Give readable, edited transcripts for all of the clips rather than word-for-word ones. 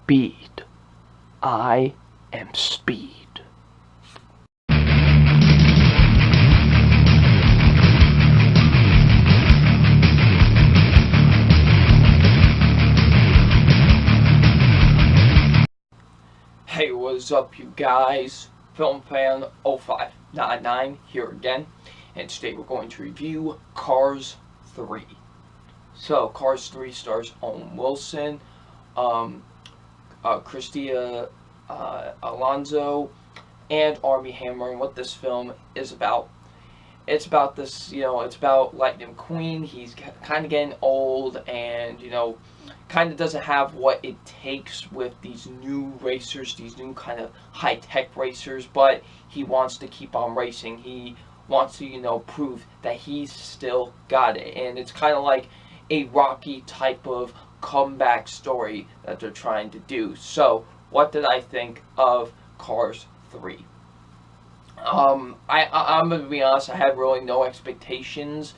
Speed. I am Speed. Hey, what's up, you guys? Film fan 0599 here again, and today we're going to review Cars 3. So, Cars 3 stars Owen Wilson, Christia Alonso, and Armie Hammer. And what this film is about, it's about this, it's about Lightning McQueen. He's kind of getting old, and kind of doesn't have what it takes with these new racers, these new kind of high-tech racers, but he wants to keep on racing. He wants to, prove that he's still got it. And it's kind of like a Rocky type of comeback story that they're trying to do. So, what did I think of Cars 3? I'm going to be honest, I had really no expectations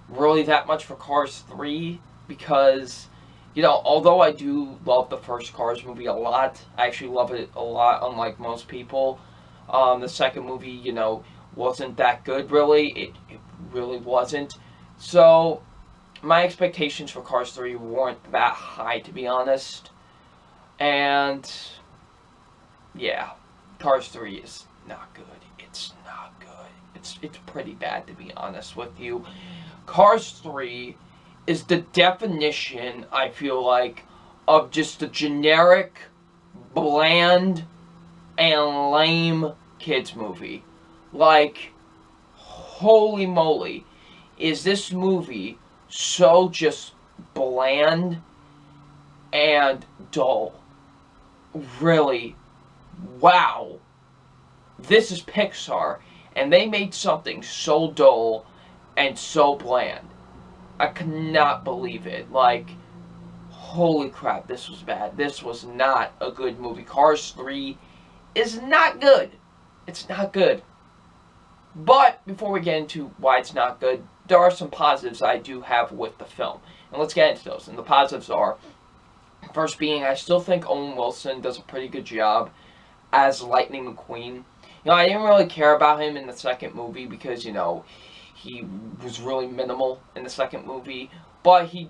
really that much for Cars 3 because although I do love the first Cars movie a lot, I actually love it a lot, unlike most people. The second movie, wasn't that good, really. It really wasn't. So, my expectations for Cars 3 weren't that high, to be honest. And, yeah, Cars 3 is not good. It's not good. It's pretty bad, to be honest with you. Cars 3 is the definition, I feel like, of just a generic, bland, and lame kids movie. Like, holy moly, is this movie so just bland and dull. Really, wow. This is Pixar, and they made something so dull and so bland. I cannot believe it. Like, holy crap, this was bad. This was not a good movie. Cars 3 is not good. It's not good. But, before we get into why it's not good, there are some positives I do have with the film. And let's get into those. And the positives are, first being, I still think Owen Wilson does a pretty good job as Lightning McQueen. I didn't really care about him in the second movie because, he was really minimal in the second movie, but he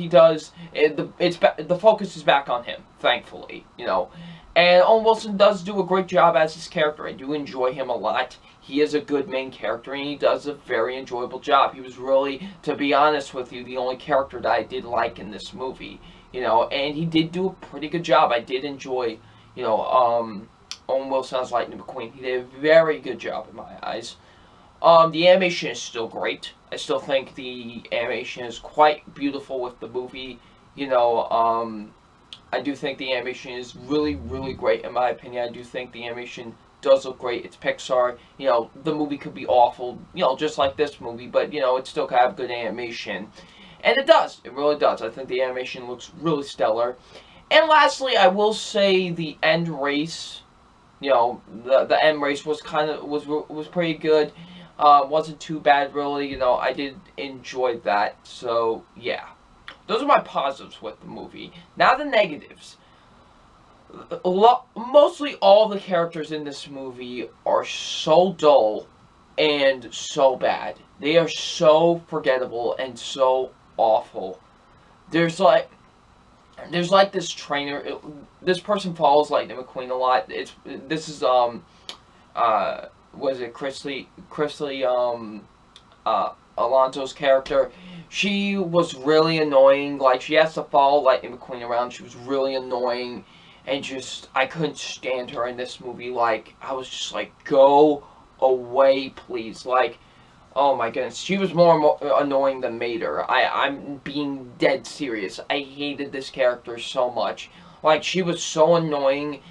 does. The focus is back on him, thankfully, And Owen Wilson does do a great job as his character. I do enjoy him a lot. He is a good main character, and he does a very enjoyable job. He was really, to be honest with you, the only character that I did like in this movie, And he did do a pretty good job. I did enjoy, Owen Wilson as Lightning McQueen. He did a very good job in my eyes. The animation is still great. I still think the animation is quite beautiful with the movie. I do think the animation is really, really great in my opinion. I do think the animation does look great. It's Pixar. The movie could be awful, just like this movie, but, it still could have good animation. And it does. It really does. I think the animation looks really stellar. And lastly, I will say the end race, the end race was pretty good. Wasn't too bad, really. I did enjoy that. So, yeah. Those are my positives with the movie. Now the negatives. Mostly all the characters in this movie are so dull and so bad. They are so forgettable and so awful. There's like this trainer. This person follows Lightning McQueen a lot. Was it Chrisley Alonso's character? She was really annoying. Like, she has to follow Lightning McQueen around. She was really annoying, and I couldn't stand her in this movie. Like, I was just like, go away, please. Like, oh my goodness, she was more annoying than Mater. I'm being dead serious. I hated this character so much. Like, she was so annoying.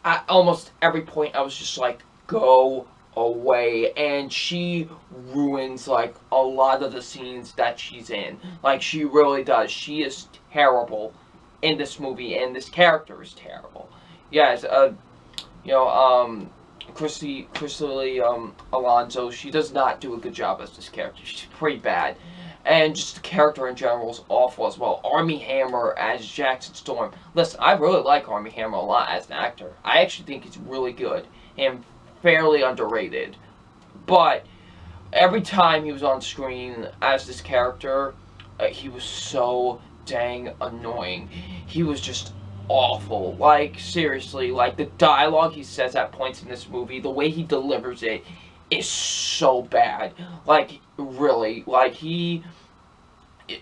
At almost every point, I was just like, go away. And she ruins, like, a lot of the scenes that she's in. Like, she really does. She is terrible in this movie, and this character is terrible. Yes, Chrisley Alonso, she does not do a good job as this character. She's pretty bad. And just the character in general is awful as well. Armie Hammer as Jackson Storm. Listen, I really like Armie Hammer a lot as an actor. I actually think he's really good and fairly underrated. But every time he was on screen as this character, he was so dang annoying. He was just awful. Like, seriously, like, the dialogue he says at points in this movie, the way he delivers it is so bad. Like, really, like, he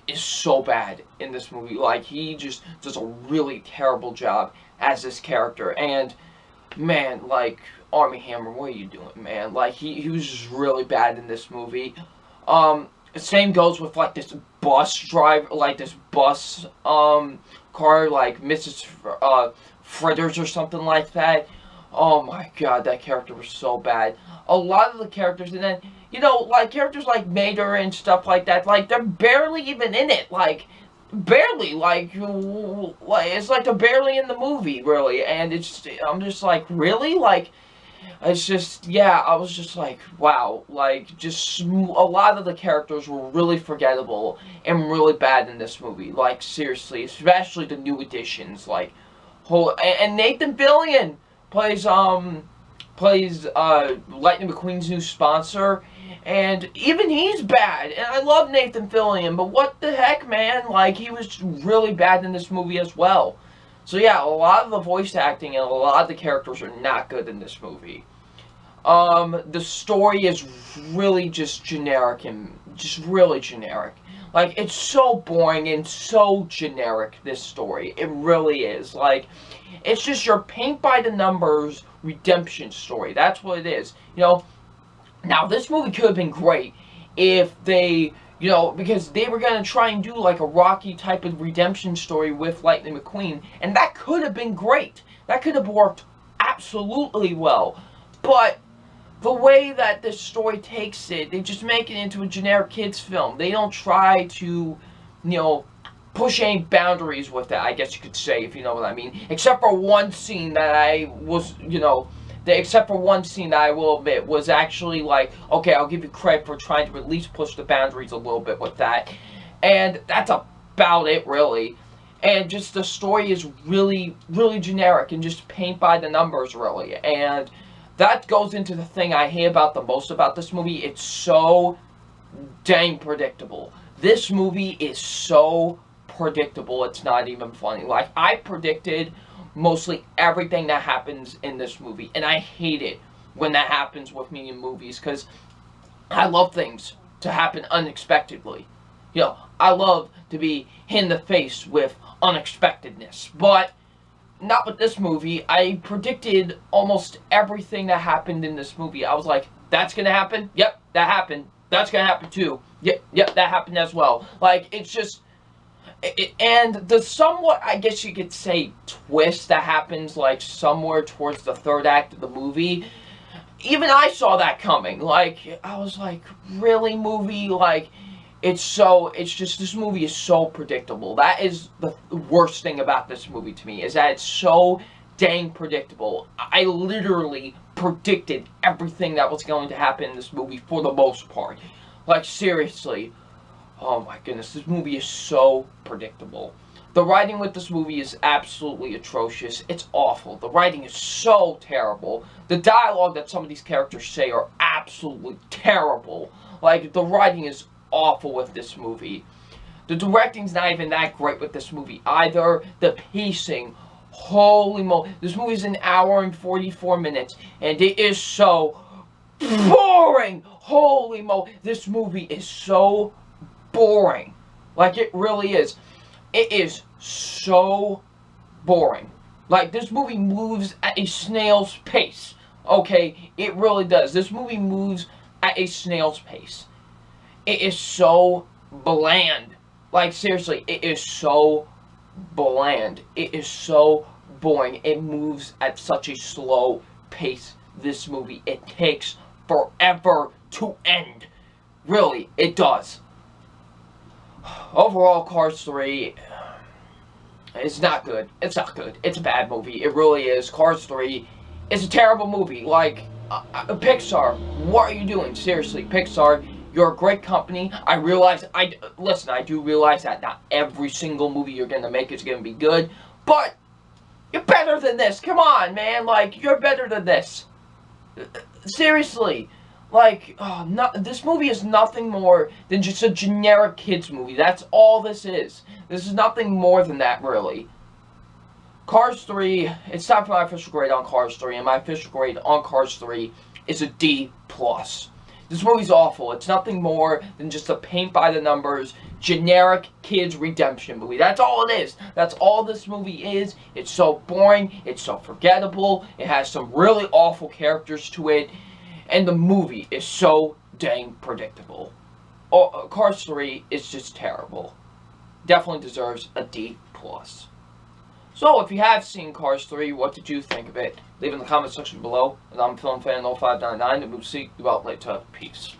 is so bad in this movie. Like, he just does a really terrible job as this character. And, man, like, Armie Hammer, what are you doing, man? Like, he was just really bad in this movie. Same goes with, like, this bus driver, like, this bus, car, like, Mrs. Fritters or something like that. Oh my god, that character was so bad. A lot of the characters, and then, you know, like, characters like Mater and stuff like that, like, they're barely even in it. Like, barely. Like, it's like they're barely in the movie, really. And it's, I'm just like, really? Like, it's just, yeah, I was just like, wow. Like, just, a lot of the characters were really forgettable and really bad in this movie. Like, seriously, especially the new additions. Like, and Nathan Fillion plays Lightning McQueen's new sponsor, and even he's bad, and I love Nathan Fillion, but what the heck, man, like, he was really bad in this movie as well. So yeah, a lot of the voice acting and a lot of the characters are not good in this movie. The story is really just generic and just really generic. Like, it's so boring and so generic, this story. It really is. Like, it's just your paint-by-the-numbers redemption story. That's what it is. You know, now, this movie could have been great if they, you know, because they were going to try and do, like, a Rocky type of redemption story with Lightning McQueen, and that could have been great. That could have worked absolutely well. But the way that this story takes it, they just make it into a generic kids film. They don't try to, you know, push any boundaries with it, I guess you could say, if you know what I mean. Except for one scene that I was, you know, except for one scene that I will admit was actually like, okay, I'll give you credit for trying to at least push the boundaries a little bit with that. And that's about it, really. And just the story is really, really generic and just paint by the numbers, really. And that goes into the thing I hate about the most about this movie. It's so dang predictable. This movie is so predictable, it's not even funny. Like, I predicted mostly everything that happens in this movie, and I hate it when that happens with me in movies, because I love things to happen unexpectedly. You know, I love to be hit in the face with unexpectedness, but not with this movie. I predicted almost everything that happened in this movie. I was like, that's gonna happen? Yep, that happened. That's gonna happen too. Yep, that happened as well. Like, it's just, and the somewhat, I guess you could say, twist that happens, like, somewhere towards the third act of the movie, even I saw that coming. Like, I was like, really, movie? Like, it's just, this movie is so predictable. That is the worst thing about this movie to me, is that it's so dang predictable. I literally predicted everything that was going to happen in this movie for the most part. Like, seriously. Oh my goodness, this movie is so predictable. The writing with this movie is absolutely atrocious. It's awful. The writing is so terrible. The dialogue that some of these characters say are absolutely terrible. Like, the writing is awful with this movie. The directing's not even that great with this movie either. The pacing, holy moly. This movie's an hour and 44 minutes, and it is so boring. Holy moly. This movie is so boring. Like, it really is. It is so boring. Like, this movie moves at a snail's pace. Okay? It really does. This movie moves at a snail's pace. It is so bland. Like, seriously, it is so bland. It is so boring. It moves at such a slow pace, this movie. It takes forever to end. Really, it does. Overall, Cars 3 is not good. It's not good. It's a bad movie. It really is. Cars 3 is a terrible movie. Like, Pixar, what are you doing? Seriously, Pixar, You're a great company. I realize, listen, I do realize that not every single movie you're going to make is going to be good, but you're better than this. Come on, man. Like, you're better than this. Seriously. Like, this movie is nothing more than just a generic kids movie. That's all this is. This is nothing more than that, really. Cars 3, it's time for my official grade on Cars 3, and my official grade on Cars 3 is a D+. This movie's awful. It's nothing more than just a paint-by-the-numbers, generic kids redemption movie. That's all it is. That's all this movie is. It's so boring. It's so forgettable. It has some really awful characters to it. And the movie is so dang predictable. Cars 3 is just terrible. Definitely deserves a D+. So, if you have seen Cars 3, what did you think of it? Leave in the comment section below. And I'm Film Fan 0599, and we'll see you out later. Peace.